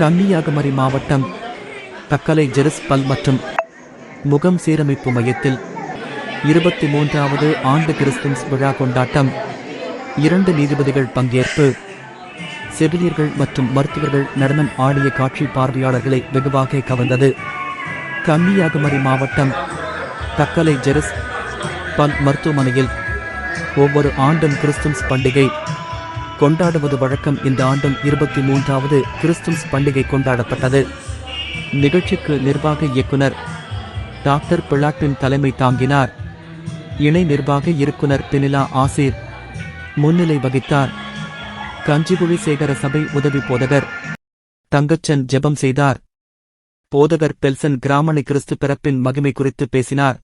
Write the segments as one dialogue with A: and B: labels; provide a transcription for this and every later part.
A: கன்னியாகுமரி மாவட்டம் தக்கலை ஜெருஸ் பல் மற்றும் முகம் சீரமைப்பு மையத்தில் 23வது ஆண்டு கிறிஸ்துமஸ் விழா கொண்டாட்டம். 2 நீதிபதிகள் பங்கேற்பு. செவிலியர்கள் மற்றும் மருத்துவர்கள் நடனம் ஆடிய காட்சி பார்வையாளர்களை வெகுவாக கவர்ந்தது. கன்னியாகுமரி மாவட்டம் தக்கலை ஜெருஸ் பல் மருத்துவமனையில் ஒவ்வொரு ஆண்டும் கிறிஸ்துமஸ் பண்டிகை கொண்டாடுவது வழக்கம். இந்த ஆண்டும் 23வது கிறிஸ்துமஸ் பண்டிகை கொண்டாடப்பட்டது. நிகழ்ச்சிக்கு நிர்வாக இயக்குனர் டாக்டர் பிளாட்டின் தலைமை தாங்கினார். இணை நிர்வாக இயக்குனர் பெனிலா ஆசீர் முன்னிலை வகித்தார். கஞ்சிகுழி சேகர சபை உதவி போதகர் தங்கச்சன் ஜெபம் செய்தார். போதகர் பெல்சன் கிராமணி கிறிஸ்து பிறப்பின் மகிமை குறித்து பேசினார்.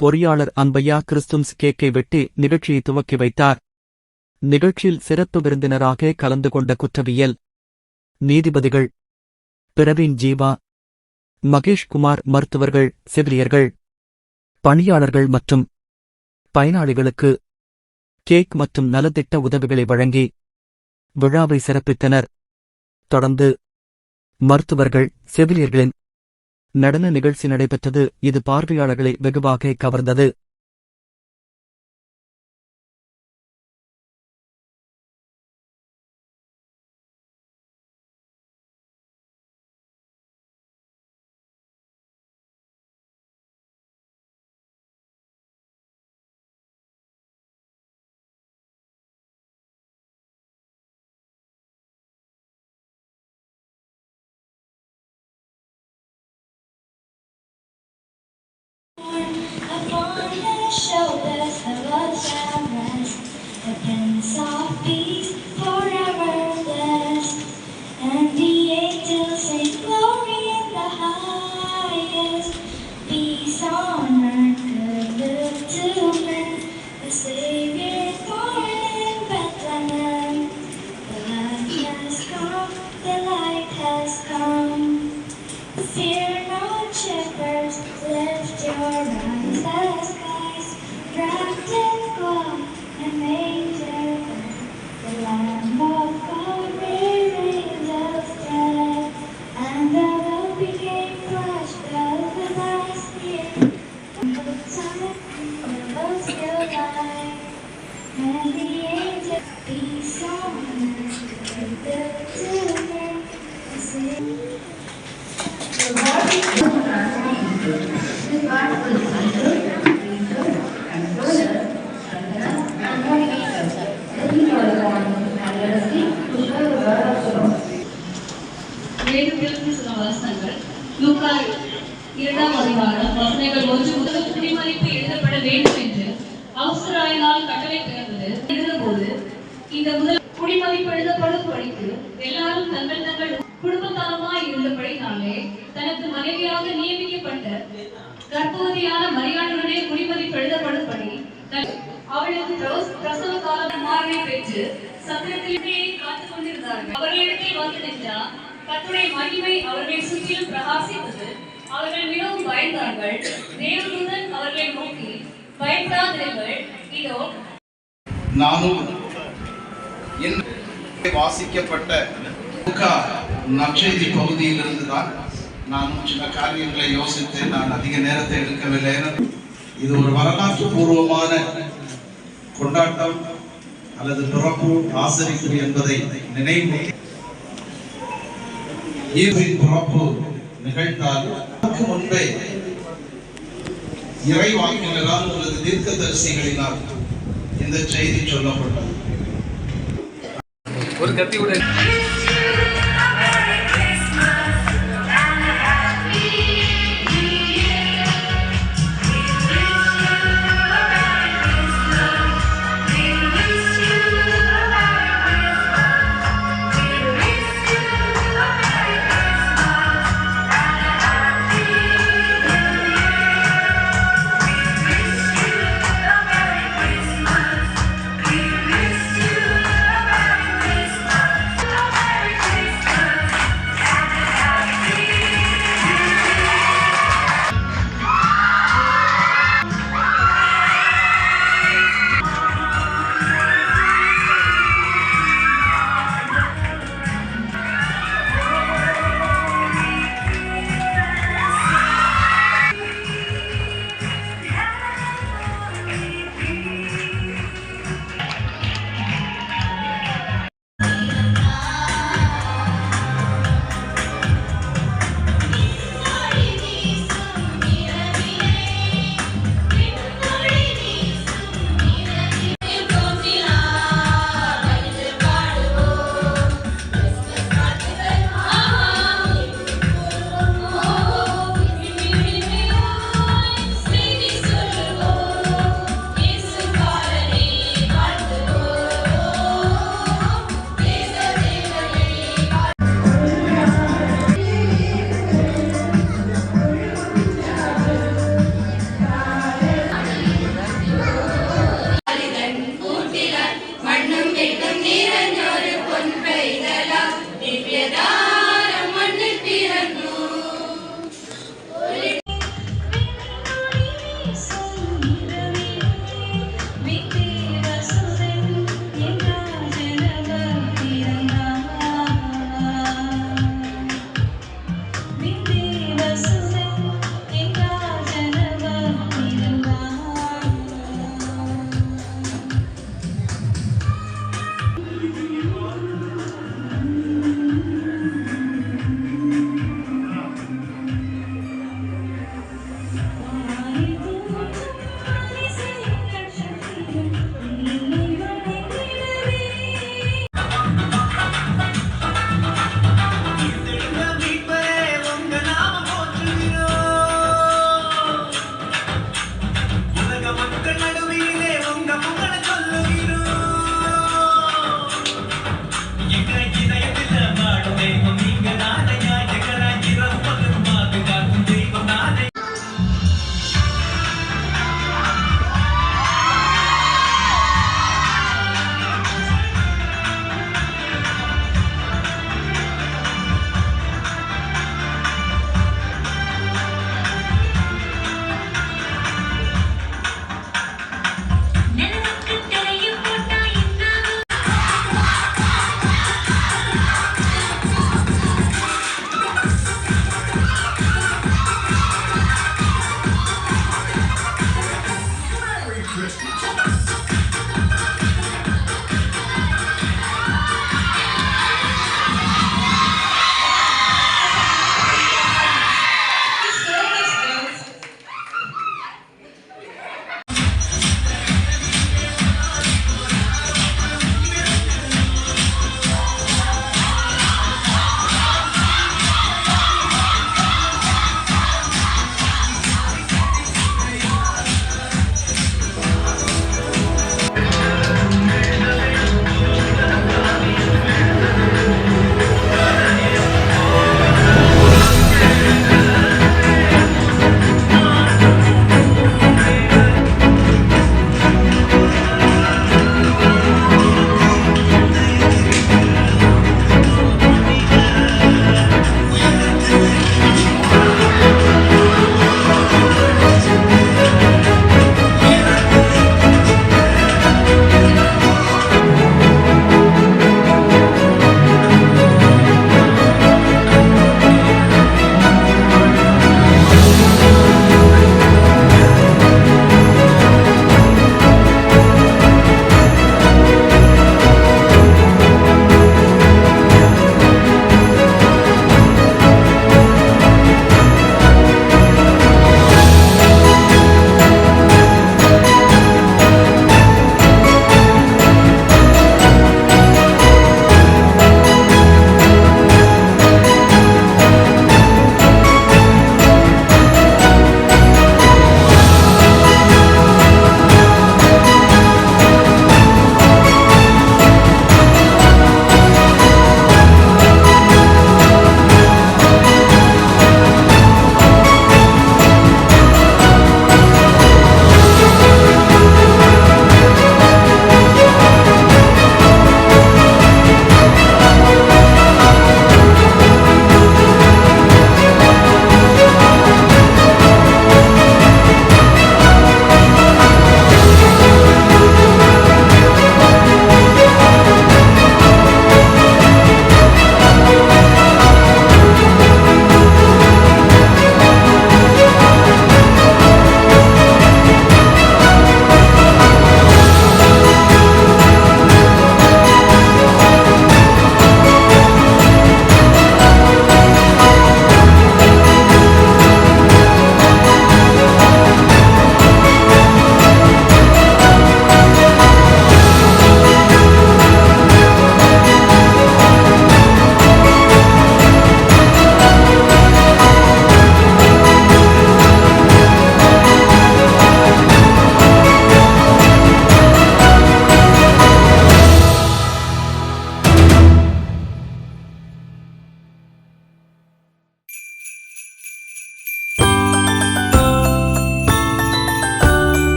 A: பொறியாளர் அன்பையா கிறிஸ்துமஸ் கேக்கை வெட்டி நிகழ்ச்சியை துவக்கி வைத்தார். நிகழ்ச்சியில் சிறப்பு விருந்தினராக கலந்து கொண்ட குற்றவியல் நீதிபதிகள் பிரவீன் ஜீவா, மகேஷ் குமார், மருத்துவர்கள், செவிலியர்கள், பணியாளர்கள் மற்றும் பயனாளிகளுக்கு கேக் மற்றும் நலத்திட்ட உதவிகளை வழங்கி விழாவை சிறப்பித்தனர். தொடர்ந்து மருத்துவர்கள், செவிலியர்களின் நடன நிகழ்ச்சி நடைபெற்றது. இது பார்வையாளர்களை வெகுவாக கவர்ந்தது.
B: Shoulders of us and rest, the Prince of Peace forever blessed, and the angels sing glory in the highest, peace on earth, goodwill to men, the Savior born in Bethlehem. The light has come, the light has come. Fear not, shepherds, lift your eyes as wrapped in cloth and manger, the Lamb of God reared angels dead, and the Lord became flesh, fell the last year, and the time the Lord still light, and the angels peace on earth, goodwill to men, the same.
C: குடிமதிப்பு எழுதப்பட வேண்டும் என்று அவசராயினால் கட்டளை பிறந்தது. எழுதபோது இந்த முதல் குடிமதிப்பு எழுதப்படும் படித்து எல்லாரும் தங்கள் தங்கள் குடும்பத்தாரமாய் இருந்தபடினாலே தனக்கு மனைவியாக நியமிக்கப்பட்ட கர்ப்பவதியான மரியாளுடனே குடிமதிப்பு எழுதப்படும்படி அவளுக்கு பிரசவ காலமாகவே பெற்று சத்திரத்திலே காத்துக் கொண்டிருந்தார்கள். அவர்களிடத்தில் வந்து நின்றார். கர்த்தருடைய மகிமை அவர்களை சுற்றிலும் பிரகாசித்தது. அவர்கள் மிகவும் பயந்தார்கள். தேவதூதன் அவர்களை நோக்கி, பயப்படாதிருங்கள், இதோ
D: நானும் வாசிக்கப்பட்ட நற்செய்தி பகுதியிலிருந்து தான் நானும் சில காரியங்களை யோசித்து நான் அதிக நேரத்தை எடுக்கவில்லை. இது ஒரு வரலாற்று பூர்வமான கொண்டாட்டம் அல்லது பிறப்பு ஆசரிப்பு என்பதை நினைவு பிறப்பு நிகழ்த்தால் முன்பே இறைவாக்கினரால் அல்லது தீர்க்கதரிசிகளினால் இந்த செய்தி சொல்லப்பட்டது. ஒரு கத்தியுடன்